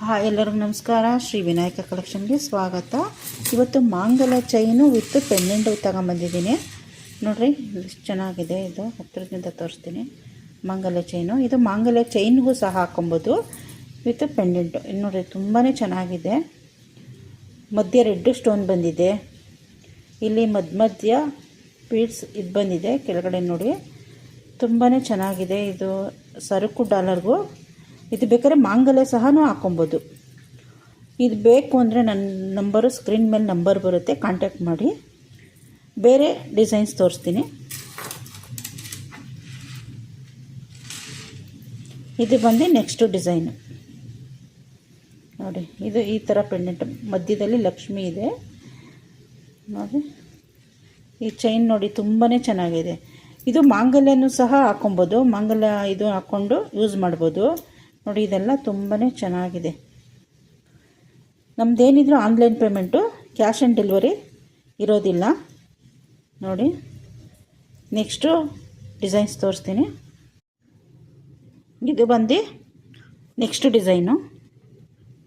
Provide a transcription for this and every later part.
ಎಲ್ಲರಿಗೂ ನಮಸ್ಕಾರ. ಶ್ರೀ ವಿನಾಯಕ ಕಲೆಕ್ಷನ್ಗೆ ಸ್ವಾಗತ. ಇವತ್ತು ಮಾಂಗಲ್ಯ ಚೈನು ವಿತ್ ಪೆಂಡೆಂಟ್ ತಗೊಂಬಂದಿದ್ದೀನಿ. ನೋಡಿರಿ ಎಷ್ಟು ಚೆನ್ನಾಗಿದೆ. ಇದು ಹತ್ತಿರದಿಂದ ತೋರಿಸ್ತೀನಿ. ಮಾಂಗಲ್ಯ ಚೈನು, ಇದು ಮಾಂಗಲ್ಯ ಚೈನ್ಗೂ ಸಹ ಹಾಕೊಬೋದು ವಿತ್ ಪೆಂಡೆಂಟು. ನೋಡಿರಿ ತುಂಬಾ ಚೆನ್ನಾಗಿದೆ. ಮಧ್ಯ ರೆಡ್ ಸ್ಟೋನ್ ಬಂದಿದೆ. ಇಲ್ಲಿ ಮಧ್ಯ ಬೀಡ್ಸ್ ಇದು ಬಂದಿದೆ. ಕೆಳಗಡೆ ನೋಡಿ ತುಂಬಾ ಚೆನ್ನಾಗಿದೆ. ಇದು ಸರಕು ಡಾಲರ್ಗೂ. ಇದು ಬೇಕಾದ್ರೆ ಮಾಂಗಲ್ಯ ಸಹ ಹಾಕೊಬೋದು. ಇದು ಬೇಕು ಅಂದರೆ ನನ್ನ ನಂಬರು ಸ್ಕ್ರೀನ್ ಮೇಲೆ ನಂಬರ್ ಬರುತ್ತೆ, ಕಾಂಟ್ಯಾಕ್ಟ್ ಮಾಡಿ. ಬೇರೆ ಡಿಸೈನ್ಸ್ ತೋರಿಸ್ತೀನಿ. ಇದು ಬಂದು ನೆಕ್ಸ್ಟ್ ಡಿಸೈನು ನೋಡಿ. ಇದು ಈ ಥರ ಪೆಂಡೆಂಟ್ ಮಧ್ಯದಲ್ಲಿ ಲಕ್ಷ್ಮಿ ಇದೆ ನೋಡಿ. ಈ ಚೈನ್ ನೋಡಿ ತುಂಬಾ ಚೆನ್ನಾಗಿದೆ. ಇದು ಮಾಂಗಲ್ಯನೂ ಸಹ ಹಾಕೊಬೋದು. ಮಾಂಗಲ್ಯ ಇದು ಹಾಕ್ಕೊಂಡು ಯೂಸ್ ಮಾಡ್ಬೋದು ನೋಡಿ. ಇದೆಲ್ಲ ತುಂಬಾ ಚೆನ್ನಾಗಿದೆ. ನಮ್ಮದೇನಿದ್ರು online payment, cash on delivery ಇರೋದಿಲ್ಲ ನೋಡಿ. ನೆಕ್ಸ್ಟು ಡಿಸೈನ್ಸ್ ತೋರಿಸ್ತೀನಿ. ಇದು ಬಂದು ನೆಕ್ಸ್ಟ್ ಡಿಸೈನು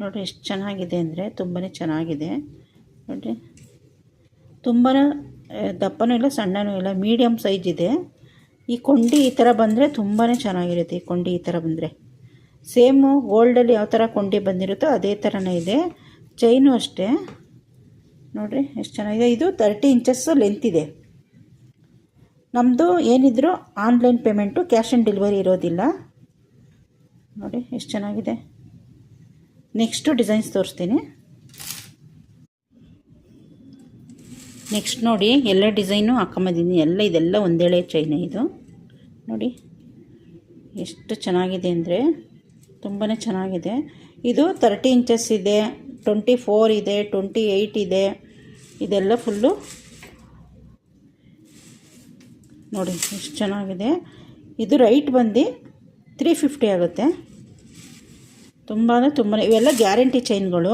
ನೋಡಿ. ಎಷ್ಟು ಚೆನ್ನಾಗಿದೆ ಅಂದರೆ ತುಂಬಾ ಚೆನ್ನಾಗಿದೆ ನೋಡಿ. ತುಂಬ ದಪ್ಪನೂ ಇಲ್ಲ ಸಣ್ಣನೂ ಇಲ್ಲ, ಮೀಡಿಯಮ್ ಸೈಜ್ ಇದೆ. ಈ ಕೊಂಡಿ ಈ ಥರ ಬಂದರೆ ತುಂಬಾ ಚೆನ್ನಾಗಿರುತ್ತೆ. ಈ ಕೊಂಡಿ ಈ ಥರ ಬಂದರೆ ಸೇಮು ಗೋಲ್ಡಲ್ಲಿ ಯಾವ ಥರ ಕೊಂಡಿ ಬಂದಿರುತ್ತೋ ಅದೇ ಥರನೇ ಇದೆ. ಚೈನು ಅಷ್ಟೇ ನೋಡಿರಿ ಎಷ್ಟು ಚೆನ್ನಾಗಿದೆ. ಇದು 30 ಇಂಚಸ್ ಲೆಂತ್ ಇದೆ. ನಮ್ಮದು ಏನಿದ್ರು online payment, cash on delivery ಇರೋದಿಲ್ಲ ನೋಡಿ. ಎಷ್ಟು ಚೆನ್ನಾಗಿದೆ. ನೆಕ್ಸ್ಟು ಡಿಸೈನ್ಸ್ ತೋರಿಸ್ತೀನಿ. ನೆಕ್ಸ್ಟ್ ನೋಡಿ, ಎಲ್ಲ ಡಿಸೈನು ಹಾಕೊಂಬಂದಿದ್ದೀನಿ. ಇದೆಲ್ಲ ಒಂದೇಳೆ ಚೈನೇ ಇದು ನೋಡಿ. ಎಷ್ಟು ಚೆನ್ನಾಗಿದೆ ಅಂದರೆ ತುಂಬಾ ಚೆನ್ನಾಗಿದೆ. ಇದು 30 ಇಂಚಸ್ ಇದೆ, 24 ಇದೆ, 28 ಇದೆ. ಇದೆಲ್ಲ ಫುಲ್ಲು ನೋಡಿ ಎಷ್ಟು ಚೆನ್ನಾಗಿದೆ. ಇದು ರೈಟ್ ಬಂದು 350 ಆಗುತ್ತೆ. ತುಂಬಾ ಇವೆಲ್ಲ ಗ್ಯಾರಂಟಿ ಚೈನ್ಗಳು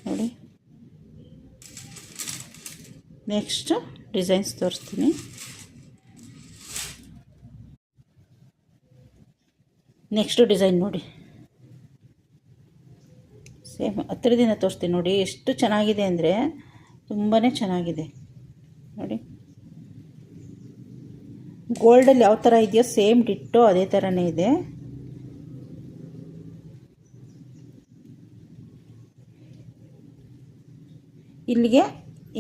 ನೋಡಿ. ನೆಕ್ಸ್ಟ್ ಡಿಸೈನ್ಸ್ ತೋರಿಸ್ತೀನಿ. ನೆಕ್ಸ್ಟ್ ಡಿಸೈನ್ ನೋಡಿ, ಸೇಮ್ ಹತ್ತಿರದಿಂದ ತೋರಿಸ್ತೀನಿ ನೋಡಿ. ಎಷ್ಟು ಚೆನ್ನಾಗಿದೆ ಅಂದರೆ ತುಂಬಾ ಚೆನ್ನಾಗಿದೆ ನೋಡಿ. ಗೋಲ್ಡಲ್ಲಿ ಯಾವ ಥರ ಇದೆಯೋ ಸೇಮ್ ಡಿಟ್ಟೋ ಅದೇ ಥರನೇ ಇದೆ. ಇಲ್ಲಿಗೆ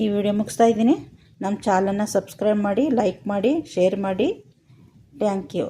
ಈ ವಿಡಿಯೋ ಮುಗಿಸ್ತಾ ಇದ್ದೀನಿ. ನಮ್ಮ ಚಾನಲನ್ನು ಸಬ್ಸ್ಕ್ರೈಬ್ ಮಾಡಿ, ಲೈಕ್ ಮಾಡಿ, ಶೇರ್ ಮಾಡಿ. Thank you.